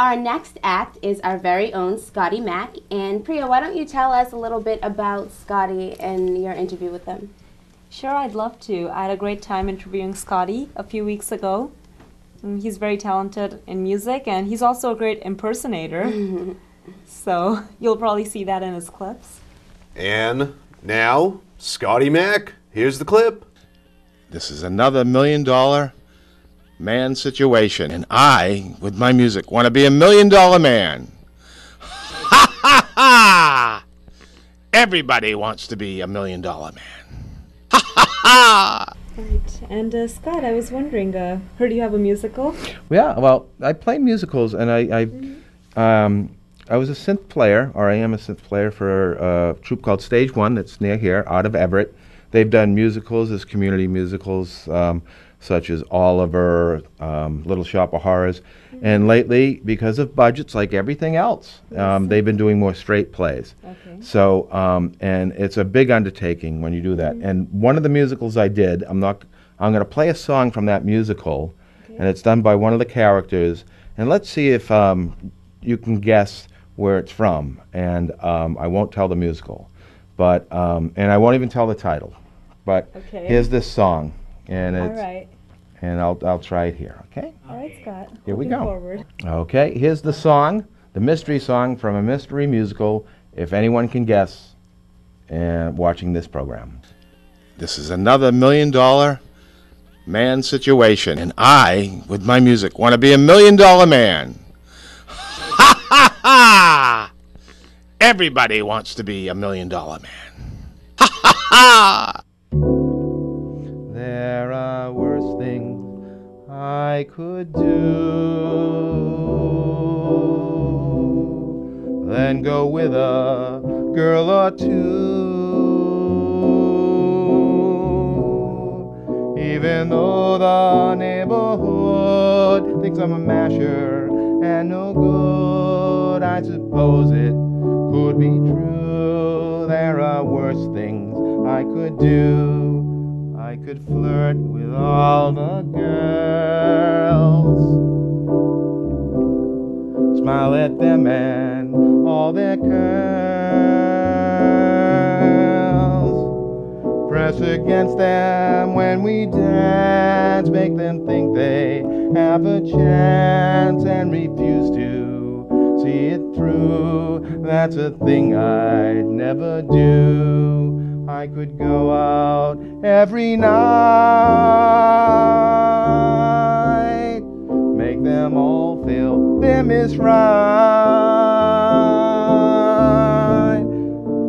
Our next act is our very own Scotty Mac. And Priya, why don't you tell us a little bit about Scotty and your interview with them? Sure, I'd love to. I had a great time interviewing Scotty a few weeks ago. He's very talented in music, and he's also a great impersonator. So you'll probably see that in his clips. And now, Scotty Mac, here's the clip. This is another $1 million man situation, and I, with my music, want to be $1 million man. Ha ha ha! Everybody wants to be $1 million man. Ha ha ha! Right, and Scott, I was wondering, heard you have a musical? Yeah, well, I play musicals, and I was a synth player, or I am a synth player for a troupe called Stage One that's near here, out of Everett. They've done musicals as community musicals, such as Oliver, Little Shop of Horrors, and lately, because of budgets, like everything else, they've been doing more straight plays. Okay. So, and it's a big undertaking when you do that. And one of the musicals I did, I'm going to play a song from that musical, and it's done by one of the characters, and let's see if you can guess where it's from. And I won't tell the musical, but and I won't even tell the title. But here's this song, and it's and I'll try it here. Okay. All right, Scott. Here we Looking go. Forward. Okay. Here's the song, the mystery song from a mystery musical. If anyone can guess, watching this program. This is another $1 million man situation, and I, with my music, want to be $1 million man. Ha ha ha! Everybody wants to be $1 million man. Ha ha ha! There are worse things I could do than go with a girl or two. Even though the neighborhood thinks I'm a masher and no good, I suppose it could be true. There are worse things I could do. I could flirt with all the girls, smile at them and all their curls, press against them when we dance, make them think they have a chance, and refuse to see it through. That's a thing I'd never do. I could go out every night, make them all feel they're misright,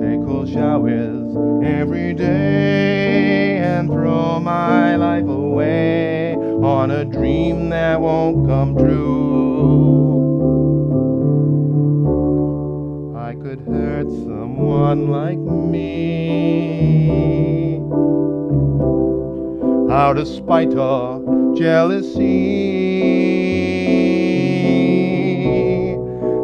take cold showers every day and throw my life away on a dream that won't come true. I could hurt someone like me out of spite or jealousy.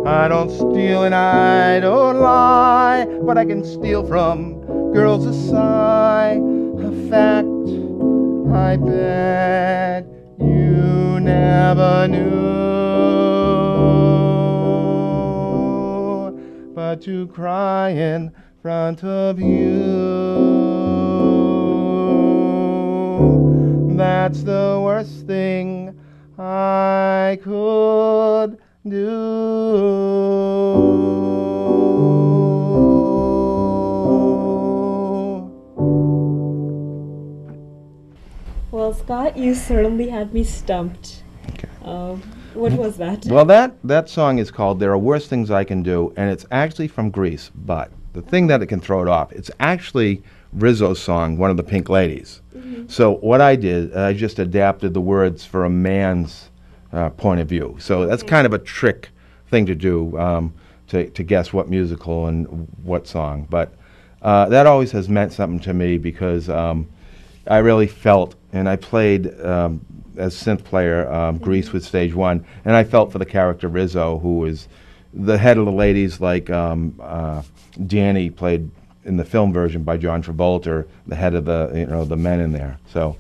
I don't steal and I don't lie, but I can steal from girls a sigh, a fact I bet you never knew, but to cry in front of you, that's the worst thing I could do. Well, Scott, you certainly had me stumped. Okay. What was that? Well, that song is called There Are Worse Things I Can Do, and it's actually from Greece, but the thing that it can throw it off, it's actually Rizzo's song, One of the Pink Ladies. So what I did, I just adapted the words for a man's point of view. So that's kind of a trick thing to do, to guess what musical and what song. But that always has meant something to me because I really felt, and I played as synth player Grease with Stage One, and I felt for the character Rizzo, who was the head of the ladies, like Danny played in the film version by John Travolta, the head of the the men in there. So,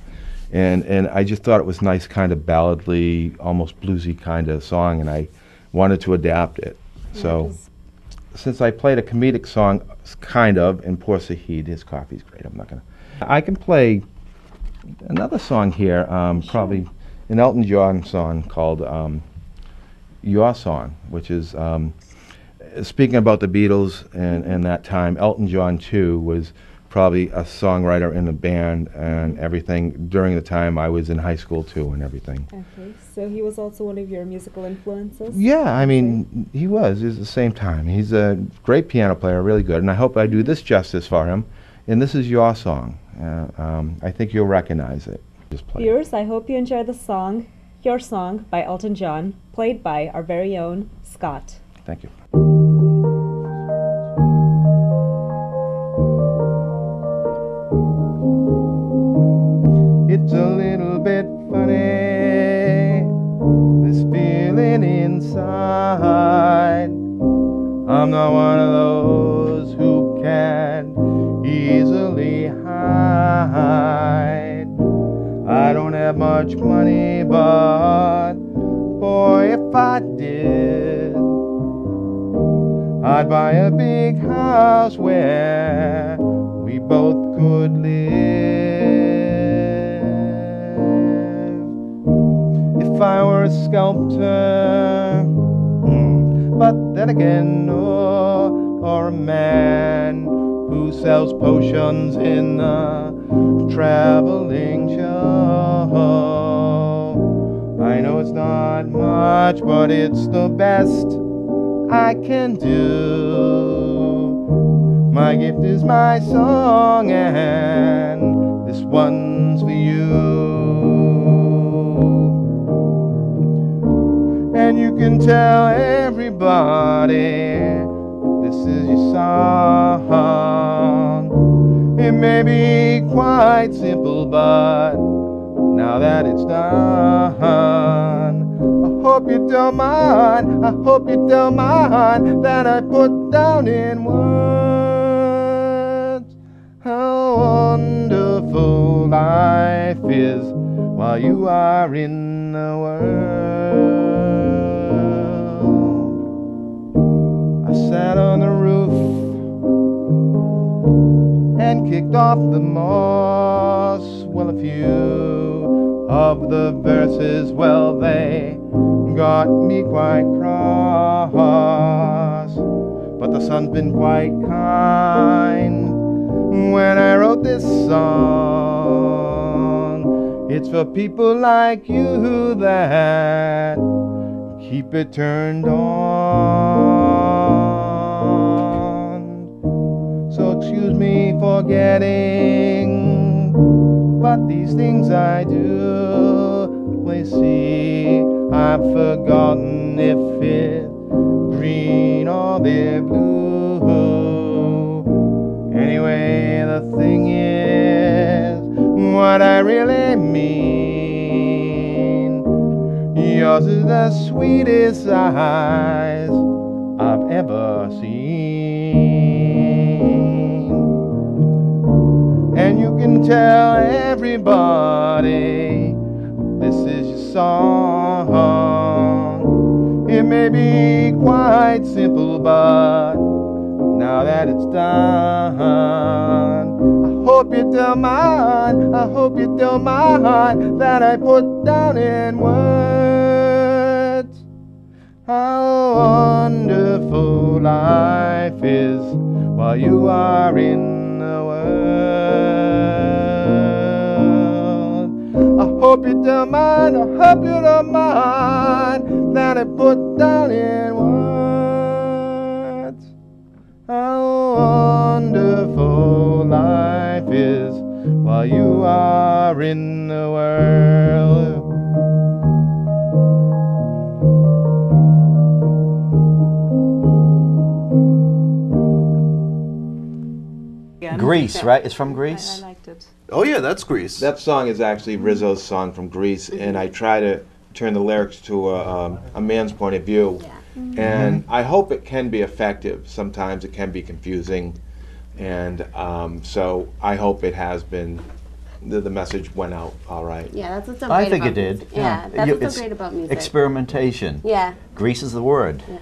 and I just thought it was nice, kind of balladly, almost bluesy kind of song, and I wanted to adapt it. So, since I played a comedic song, kind of, in Poor Sahid, his coffee's great, I'm not gonna. I can play another song here, probably an Elton John song called Your Song, which is, speaking about the Beatles and that time, Elton John too was probably a songwriter in the band and everything during the time I was in high school too and everything. Okay, so he was also one of your musical influences? Yeah, I mean, he was at the same time. He's a great piano player, really good, and I hope I do this justice for him. And this is Your Song. I think you'll recognize it. Just play it. Viewers, I hope you enjoy the song, Your Song by Elton John, played by our very own Scott. Thank you. It's a little bit funny, this feeling inside. I'm not one of those who can easily hide. I don't have much money, but boy, if I did, I'd buy a big house where we both could live. If I were a sculptor, but then again, or a man who sells potions in a traveling show. I know it's not much, but it's the best I can do. My gift is my song, and this one's for you. And you can tell everybody this is your song. It may be quite simple, but now that it's done, I hope you don't mind, I hope you don't mind that I put down in words how wonderful life is while you are in the world. I sat on the roof and kicked off the moss. Well, a few of the verses, well, they got me quite cross. But the sun's been quite kind when I wrote this song. It's for people like you that keep it turned on. So excuse me for getting, but these things I do, we see, I've forgotten if it's green or they're blue. Anyway, the thing is, what I really mean, yours is the sweetest eyes I've ever seen. And you can tell everybody this is your song. It may be quite simple, but now that it's done, I hope you don't mind, I hope you don't mind that I put down in words how wonderful life is while you are in the world. I hope you don't mind, I hope you don't mind that I put down in words how wonderful life is while you are in the world. Greece, right? It's from Greece? I liked it. Oh yeah, that's Greece. That song is actually Rizzo's song from Greece, and I try to turn the lyrics to a man's point of view. Yeah. And I hope it can be effective. Sometimes it can be confusing, and so I hope it has been the message went out all right. Yeah, that's what's so I great think about it did. music. Yeah, that's You- what's it's so great about music. Experimentation. Yeah. Grease is the word. Yeah.